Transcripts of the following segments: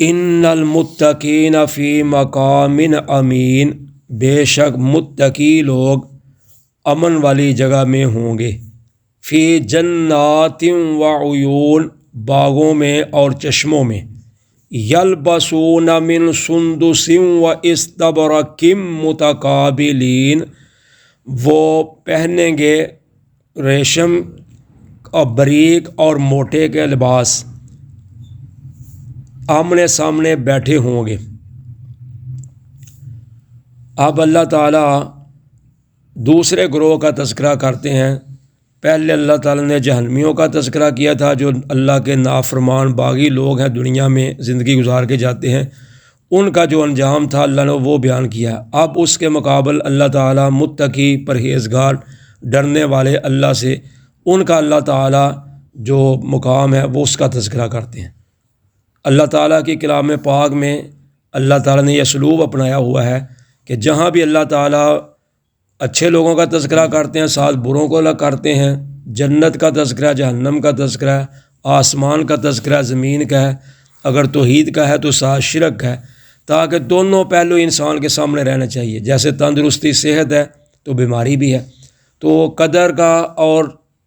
ان المتقین فی مقام امین، بے شک متقی لوگ امن والی جگہ میں ہوں گے، فی جنات و عیون، باغوں میں اور چشموں میں، یلبسون من سندس و استبرق متقابلین، وہ پہنیں گے ریشم اور بریق اور موٹے کے لباس، آمنے سامنے بیٹھے ہوں گے۔ اب اللہ تعالیٰ دوسرے گروہ کا تذکرہ کرتے ہیں۔ پہلے اللہ تعالیٰ نے جہنمیوں کا تذکرہ کیا تھا، جو اللہ کے نافرمان باغی لوگ ہیں، دنیا میں زندگی گزار کے جاتے ہیں، ان کا جو انجام تھا اللہ نے وہ بیان کیا۔ اب اس کے مقابل اللہ تعالیٰ متقی، پرہیزگار، ڈرنے والے اللہ سے، ان کا اللہ تعالیٰ جو مقام ہے وہ اس کا تذکرہ کرتے ہیں۔ اللہ تعالیٰ کی کلام پاک میں اللہ تعالیٰ نے یہ اسلوب اپنایا ہوا ہے کہ جہاں بھی اللہ تعالیٰ اچھے لوگوں کا تذکرہ کرتے ہیں، ساتھ بروں کو الگ کرتے ہیں، جنت کا تذکرہ، جہنم کا تذکرہ، آسمان کا تذکرہ، زمین کا ہے، اگر توحید کا ہے تو ساتھ شرک کا ہے، تاکہ دونوں پہلو انسان کے سامنے رہنا چاہیے۔ جیسے تندرستی صحت ہے تو بیماری بھی ہے، تو قدر کا اور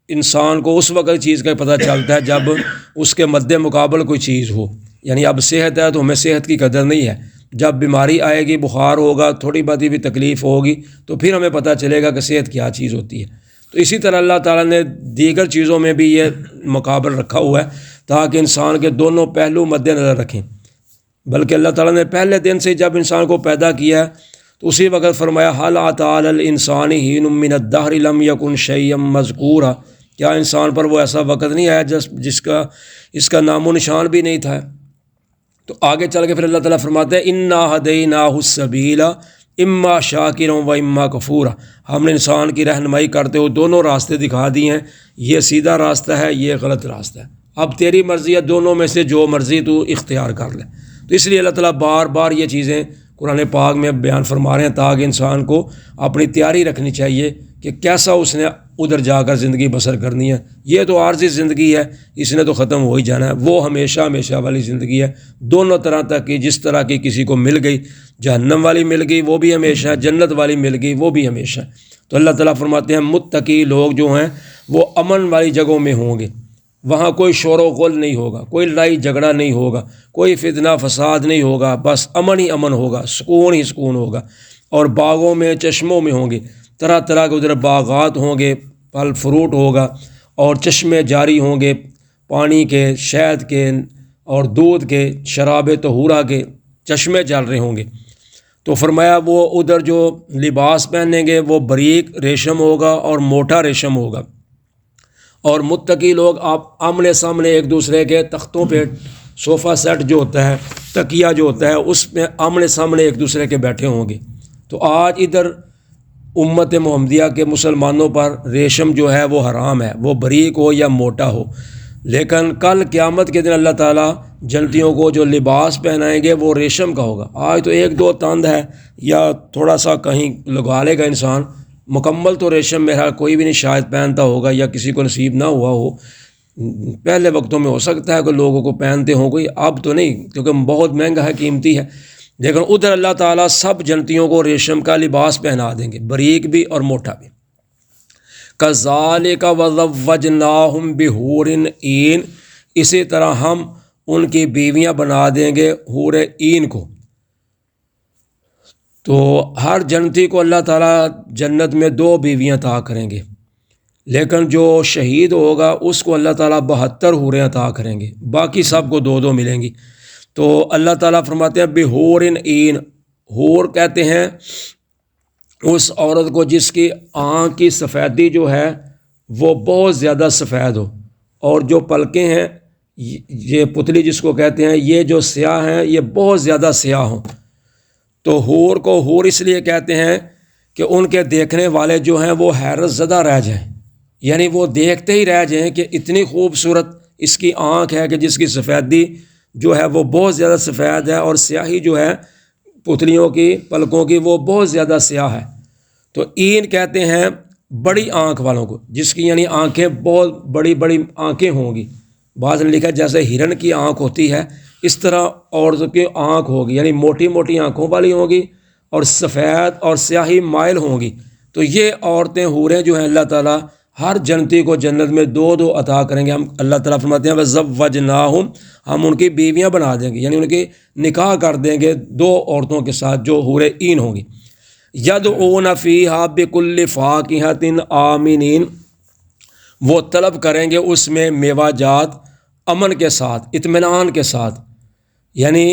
انسان کو اس وقت چیز کا پتہ چلتا ہے جب اس کے مد مقابل کوئی چیز ہو۔ یعنی اب صحت ہے تو ہمیں صحت کی قدر نہیں ہے، جب بیماری آئے گی، بخار ہوگا، تھوڑی بہت بھی تکلیف ہوگی تو پھر ہمیں پتہ چلے گا کہ صحت کیا چیز ہوتی ہے۔ تو اسی طرح اللہ تعالیٰ نے دیگر چیزوں میں بھی یہ مقابل رکھا ہوا ہے تاکہ انسان کے دونوں پہلو مد نظر رکھیں۔ بلکہ اللہ تعالیٰ نے پہلے دن سے جب انسان کو پیدا کیا ہے تو اسی وقت فرمایا هل أتى على الإنسان حين من الدهر لم يكن شيئا مذكورا، کیا انسان پر وہ ایسا وقت نہیں آیا جس کا اس کا نام و نشان بھی نہیں تھا۔ تو آگے چل کے پھر اللہ تعالیٰ فرماتے ہیں انا ہدیناہ السبیل اما شاکرا و اما کفورا، ہم نے انسان کی رہنمائی کرتے ہوئے دونوں راستے دکھا دیے ہیں، یہ سیدھا راستہ ہے، یہ غلط راستہ ہے، اب تیری مرضی ہے، دونوں میں سے جو مرضی تو اختیار کر لے۔ تو اس لیے اللہ تعالیٰ بار بار یہ چیزیں قرآن پاک میں بیان فرما رہے ہیں تاکہ انسان کو اپنی تیاری رکھنی چاہیے کہ کیسا اس نے ادھر جا کر زندگی بسر کرنی ہے۔ یہ تو عارضی زندگی ہے، اس نے تو ختم ہو ہی جانا ہے، وہ ہمیشہ ہمیشہ والی زندگی ہے، دونوں طرح تک کی، جس طرح کی کسی کو مل گئی، جہنم والی مل گئی وہ بھی ہمیشہ، جنت والی مل گئی وہ بھی ہمیشہ۔ تو اللہ تعالیٰ فرماتے ہیں متقی لوگ جو ہیں وہ امن والی جگہوں میں ہوں گے، وہاں کوئی شور و غل نہیں ہوگا، کوئی لڑائی جھگڑا نہیں ہوگا، کوئی فتنہ فساد نہیں ہوگا، بس امن ہی امن ہوگا، سکون ہی سکون ہوگا۔ اور باغوں میں چشموں میں ہوں گے، طرح طرح کے ادھر باغات ہوں گے، پھل فروٹ ہوگا، اور چشمے جاری ہوں گے، پانی کے، شہد کے اور دودھ کے، شراب طہورہ کے چشمے چل رہے ہوں گے۔ تو فرمایا وہ ادھر جو لباس پہنیں گے وہ بریق ریشم ہوگا اور موٹا ریشم ہوگا، اور متقی لوگ آپ آمنے سامنے ایک دوسرے کے تختوں پہ، صوفہ سیٹ جو ہوتا ہے، تکیہ جو ہوتا ہے، اس میں آمنے سامنے ایک دوسرے کے بیٹھے ہوں گے۔ تو آج ادھر امت محمدیہ کے مسلمانوں پر ریشم جو ہے وہ حرام ہے، وہ بریق ہو یا موٹا ہو، لیکن کل قیامت کے دن اللہ تعالیٰ جنتیوں کو جو لباس پہنائیں گے وہ ریشم کا ہوگا۔ آج تو ایک دو تند ہے یا تھوڑا سا کہیں لگا لے گا انسان، مکمل تو ریشم میرا کوئی بھی نہیں شاید پہنتا ہوگا یا کسی کو نصیب نہ ہوا ہو۔ پہلے وقتوں میں ہو سکتا ہے کہ لوگوں کو پہنتے ہوں کوئی، اب تو نہیں کیونکہ بہت مہنگا ہے، قیمتی ہے، لیکن ادھر اللہ تعالیٰ سب جنتیوں کو ریشم کا لباس پہنا دیں گے، بریق بھی اور موٹا بھی۔ کذالک وزوجناہم بحور عین، اسی طرح ہم ان کی بیویاں بنا دیں گے حور عین کو۔ تو ہر جنتی کو اللہ تعالیٰ جنت میں 2 بیویاں عطا کریں گے، لیکن جو شہید ہوگا اس کو اللہ تعالیٰ 72 حوریں عطا کریں گے، باقی سب کو 2 ملیں گی۔ تو اللہ تعالیٰ فرماتے ہیں بحور عین، حور کہتے ہیں اس عورت کو جس کی آنکھ کی سفیدی جو ہے وہ بہت زیادہ سفید ہو، اور جو پلکیں ہیں، یہ پتلی جس کو کہتے ہیں، یہ جو سیاہ ہیں یہ بہت زیادہ سیاہ ہوں۔ تو حور کو حور اس لیے کہتے ہیں کہ ان کے دیکھنے والے جو ہیں وہ حیرت زدہ رہ جائیں، یعنی وہ دیکھتے ہی رہ جائیں کہ اتنی خوبصورت اس کی آنکھ ہے کہ جس کی سفیدی جو ہے وہ بہت زیادہ سفید ہے، اور سیاہی جو ہے پتلیوں کی، پلکوں کی، وہ بہت زیادہ سیاہ ہے۔ تو عین کہتے ہیں بڑی آنکھ والوں کو، جس کی یعنی آنکھیں بہت بڑی بڑی آنکھیں ہوں گی۔ بعض نے لکھا جیسے ہرن کی آنکھ ہوتی ہے، اس طرح عورتوں کی آنکھ ہوگی، یعنی موٹی موٹی آنکھوں والی ہوگی اور سفید اور سیاہی مائل ہوں گی۔ تو یہ عورتیں حوریں جو ہیں اللہ تعالیٰ ہر جنتی کو جنت میں دو دو عطا کریں گے۔ ہم اللہ تعالیٰ فرماتے ہیں وَزَوَّجْنَاهُمْ، ہم ان کی بیویاں بنا دیں گے، یعنی ان کی نکاح کر دیں گے دو عورتوں کے ساتھ جو حوریں عین ہوں گی۔ يَدْعُونَ فِيهَا بِكُلِّ فَاكِهَةٍ آمِنِينَ، وہ طلب کریں گے اس میں میوہ جات امن کے ساتھ، اطمینان کے ساتھ، یعنی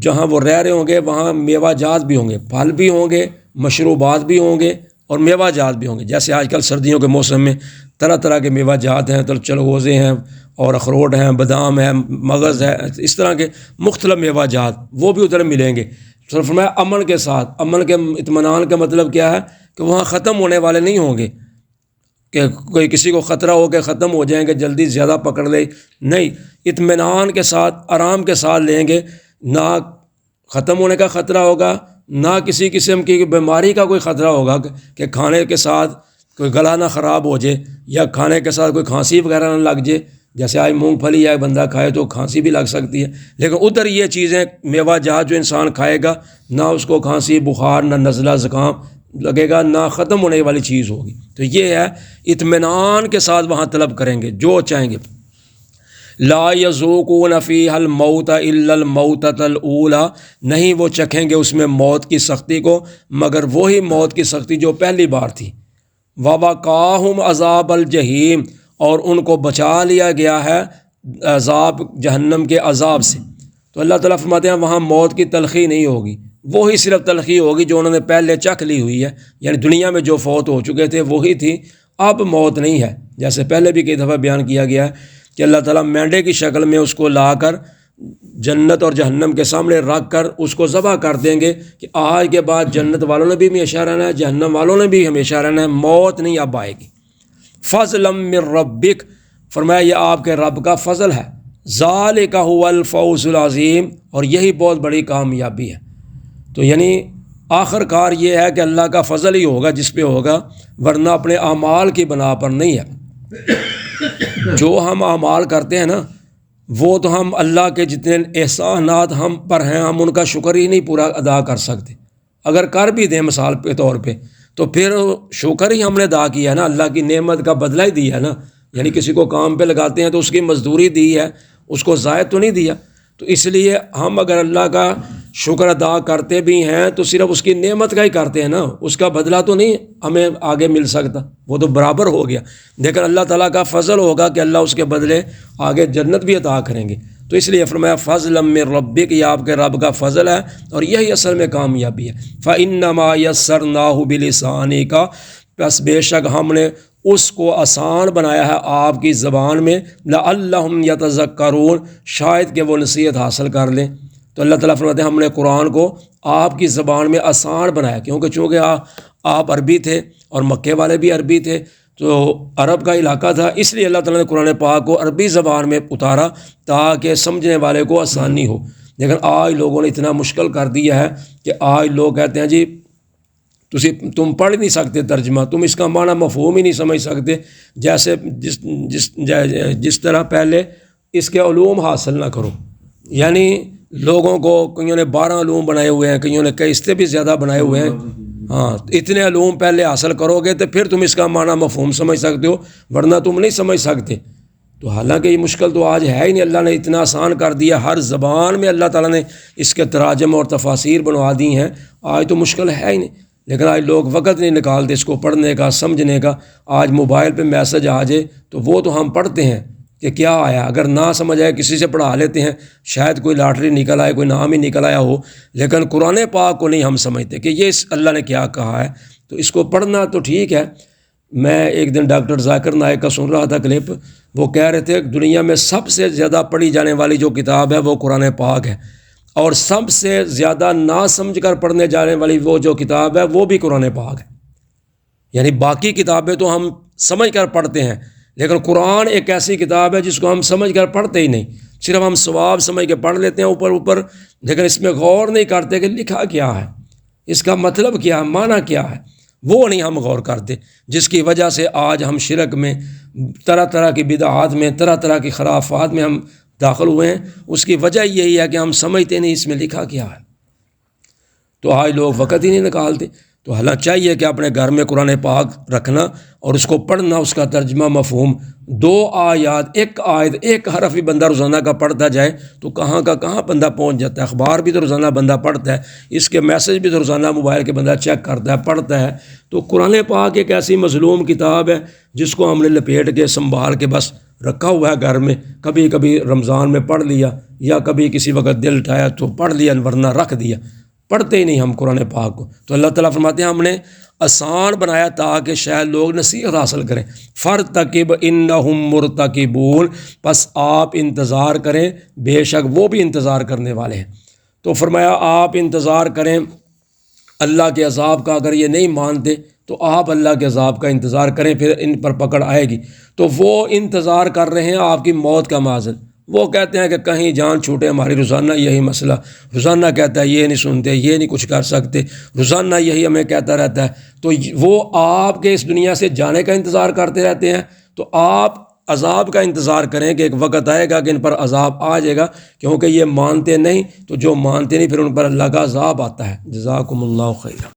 جہاں وہ رہ رہے ہوں گے وہاں میوہ جات بھی ہوں گے، پھل بھی ہوں گے، مشروبات بھی ہوں گے اور میوہ جات بھی ہوں گے۔ جیسے آج کل سردیوں کے موسم میں طرح طرح کے میوہ جات ہیں، چلغوزے ہیں اور اخروٹ ہیں، بادام ہیں، مغز ہے، اس طرح کے مختلف میوہ جات وہ بھی ادھر ملیں گے۔ تو فرمایا امن کے ساتھ، امن کے اطمینان کا مطلب کیا ہے کہ وہاں ختم ہونے والے نہیں ہوں گے کہ کوئی کسی کو خطرہ ہو کے ختم ہو جائیں گے، جلدی زیادہ پکڑ لے، نہیں، اطمینان کے ساتھ آرام کے ساتھ لیں گے، نہ ختم ہونے کا خطرہ ہوگا، نہ کسی قسم کی بیماری کا کوئی خطرہ ہوگا کہ کھانے کے ساتھ کوئی گلا نہ خراب ہو جائے یا کھانے کے ساتھ کوئی کھانسی وغیرہ نہ لگ جائے۔ جیسے آج مونگ پھلی یا بندہ کھائے تو کھانسی بھی لگ سکتی ہے، لیکن ادھر یہ چیزیں میوہ جات جو انسان کھائے گا نہ اس کو کھانسی، بخار، نہ نزلہ، زکام لگے گا، نہ ختم ہونے والی چیز ہوگی۔ تو یہ ہے اطمینان کے ساتھ وہاں طلب کریں گے جو چاہیں گے۔ لا یذوقون فیہا الموت الا الموتۃ الاولی، نہیں وہ چکھیں گے اس میں موت کی سختی کو مگر وہی موت کی سختی جو پہلی بار تھی۔ ووقاہم عذاب الجحیم، اور ان کو بچا لیا گیا ہے عذاب جہنم کے عذاب سے۔ تو اللہ تعالیٰ فرماتے ہیں وہاں موت کی تلخی نہیں ہوگی، وہی صرف تلخی ہوگی جو انہوں نے پہلے چکھ لی ہوئی ہے، یعنی دنیا میں جو فوت ہو چکے تھے وہی تھی، اب موت نہیں ہے۔ جیسے پہلے بھی کئی دفعہ بیان کیا گیا ہے کہ اللہ تعالیٰ مینڈے کی شکل میں اس کو لا کر جنت اور جہنم کے سامنے رکھ کر اس کو ذبح کر دیں گے کہ آج کے بعد جنت والوں نے بھی ہمیشہ رہنا ہے، جہنم والوں نے بھی ہمیشہ رہنا ہے، موت نہیں اب آئے گی۔ فضلا من ربک، فرمایا یہ آپ کے رب کا فضل ہے، ذالک هو الفوز العظیم، اور یہی بہت بڑی کامیابی ہے۔ تو یعنی آخر کار یہ ہے کہ اللہ کا فضل ہی ہوگا جس پہ ہوگا، ورنہ اپنے اعمال کی بنا پر نہیں ہے۔ جو ہم اعمال کرتے ہیں نا وہ تو ہم اللہ کے جتنے احسانات ہم پر ہیں ہم ان کا شکر ہی نہیں پورا ادا کر سکتے۔ اگر کر بھی دیں مثال کے طور پہ تو پھر شکر ہی ہم نے ادا کیا ہے نا، اللہ کی نعمت کا بدلہ ہی دیا ہے نا، یعنی کسی کو کام پہ لگاتے ہیں تو اس کی مزدوری دی ہے، اس کو زائد تو نہیں دیا۔ تو اس لیے ہم اگر اللہ کا شکر ادا کرتے بھی ہیں تو صرف اس کی نعمت کا ہی کرتے ہیں نا، اس کا بدلہ تو نہیں ہمیں آگے مل سکتا، وہ تو برابر ہو گیا۔ لیکن اللہ تعالیٰ کا فضل ہوگا کہ اللہ اس کے بدلے آگے جنت بھی عطا کریں گے۔ تو اس لیے فرمایا فضلا من ربک، یہ آپ کے رب کا فضل ہے اور یہی اصل میں کامیابی ہے۔ فإنما یسرناہ بلسانک، بس بے شک ہم نے اس کو آسان بنایا ہے آپ کی زبان میں، لعلہم یتذکرون، شاید کہ وہ نصیحت حاصل کر لیں۔ تو اللہ تعالیٰ فرماتے ہیں ہم نے قرآن کو آپ کی زبان میں آسان بنایا، چونکہ آپ عربی تھے اور مکے والے بھی عربی تھے، تو عرب کا علاقہ تھا، اس لیے اللہ تعالیٰ نے قرآن پاک کو عربی زبان میں اتارا تاکہ سمجھنے والے کو آسانی ہو۔ لیکن آج لوگوں نے اتنا مشکل کر دیا ہے کہ آج لوگ کہتے ہیں جی تم پڑھ نہیں سکتے ترجمہ، تم اس کا معنی مفہوم ہی نہیں سمجھ سکتے، جیسے جس طرح پہلے اس کے علوم حاصل نہ کرو۔ یعنی لوگوں کو کئیوں نے 12 علوم بنائے ہوئے ہیں، کئیوں نے کئی اس سے بھی زیادہ بنائے ہوئے ہیں، ہاں اتنے علوم پہلے حاصل کرو گے تو پھر تم اس کا معنی مفہوم سمجھ سکتے ہو، ورنہ تم نہیں سمجھ سکتے۔ تو حالانکہ یہ مشکل تو آج ہے ہی نہیں، اللہ نے اتنا آسان کر دیا، ہر زبان میں اللہ تعالیٰ نے اس کے تراجم اور تفاسیر بنوا دی ہیں، آج تو مشکل ہے ہی نہیں۔ لیکن آج لوگ وقت نہیں نکالتے اس کو پڑھنے کا، سمجھنے کا۔ آج موبائل پہ میسج آ جائے تو وہ تو ہم پڑھتے ہیں کہ کیا آیا، اگر نہ سمجھ آئے کسی سے پڑھا لیتے ہیں، شاید کوئی لاٹری نکل آئے، کوئی نام ہی نکل آیا ہو، لیکن قرآن پاک کو نہیں ہم سمجھتے کہ یہ اللہ نے کیا کہا ہے۔ تو اس کو پڑھنا تو ٹھیک ہے۔ میں ایک دن ڈاکٹر ذاکر نائک کا سن رہا تھا کلپ، وہ کہہ رہے تھے دنیا میں سب سے زیادہ پڑھی جانے والی جو کتاب ہے وہ قرآن پاک ہے، اور سب سے زیادہ نہ سمجھ کر پڑھنے جانے والی وہ جو کتاب ہے وہ بھی قرآن پاک ہے۔ یعنی باقی کتابیں تو ہم سمجھ کر پڑھتے ہیں، لیکن قرآن ایک ایسی کتاب ہے جس کو ہم سمجھ کر پڑھتے ہی نہیں، صرف ہم ثواب سمجھ کے پڑھ لیتے ہیں اوپر، لیکن اس میں غور نہیں کرتے کہ لکھا کیا ہے، اس کا مطلب کیا ہے، معنی کیا ہے، وہ نہیں ہم غور کرتے، جس کی وجہ سے آج ہم شرک میں، طرح طرح کی بدعات میں، طرح طرح کی خرافات میں ہم داخل ہوئے ہیں، اس کی وجہ یہی ہے کہ ہم سمجھتے نہیں اس میں لکھا کیا ہے، تو آج لوگ وقت ہی نہیں نکالتے۔ تو حالانکہ چاہیے کہ اپنے گھر میں قرآن پاک رکھنا اور اس کو پڑھنا، اس کا ترجمہ مفہوم، 2 آیات، 1 آیت، 1 حرف بھی بندہ روزانہ کا پڑھتا جائے تو کہاں کا کہاں بندہ پہنچ جاتا ہے۔ اخبار بھی تو روزانہ بندہ پڑھتا ہے، اس کے میسج بھی تو روزانہ موبائل کے بندہ چیک کرتا ہے، پڑھتا ہے۔ تو قرآن پاک ایک ایسی مظلوم کتاب ہے جس کو ہم نے لپیٹ کے سنبھال کے بس رکھا ہوا ہے گھر میں، کبھی کبھی رمضان میں پڑھ لیا یا کبھی کسی وقت دل اٹھایا تو پڑھ لیا، ورنہ رکھ دیا، پڑھتے ہی نہیں ہم قرآن پاک کو۔ تو اللہ تعالیٰ فرماتے ہیں ہم نے آسان بنایا تاکہ شاید لوگ نصیحت حاصل کریں۔ فرتقب انہم مرتقبون، پس آپ انتظار کریں، بے شک وہ بھی انتظار کرنے والے ہیں۔ تو فرمایا آپ انتظار کریں اللہ کے عذاب کا، اگر یہ نہیں مانتے تو آپ اللہ کے عذاب کا انتظار کریں، پھر ان پر پکڑ آئے گی۔ تو وہ انتظار کر رہے ہیں آپ کی موت کا مآذن، وہ کہتے ہیں کہ کہیں جان چھوٹے، ہماری روزانہ یہی مسئلہ، روزانہ کہتا ہے یہ نہیں سنتے، یہ نہیں کچھ کر سکتے، روزانہ یہی ہمیں کہتا رہتا ہے۔ تو وہ آپ کے اس دنیا سے جانے کا انتظار کرتے رہتے ہیں، تو آپ عذاب کا انتظار کریں کہ ایک وقت آئے گا کہ ان پر عذاب آ جائے گا، کیونکہ یہ مانتے نہیں، تو جو مانتے نہیں پھر ان پر اللہ کا عذاب آتا ہے۔ جزاکم اللہ خیر۔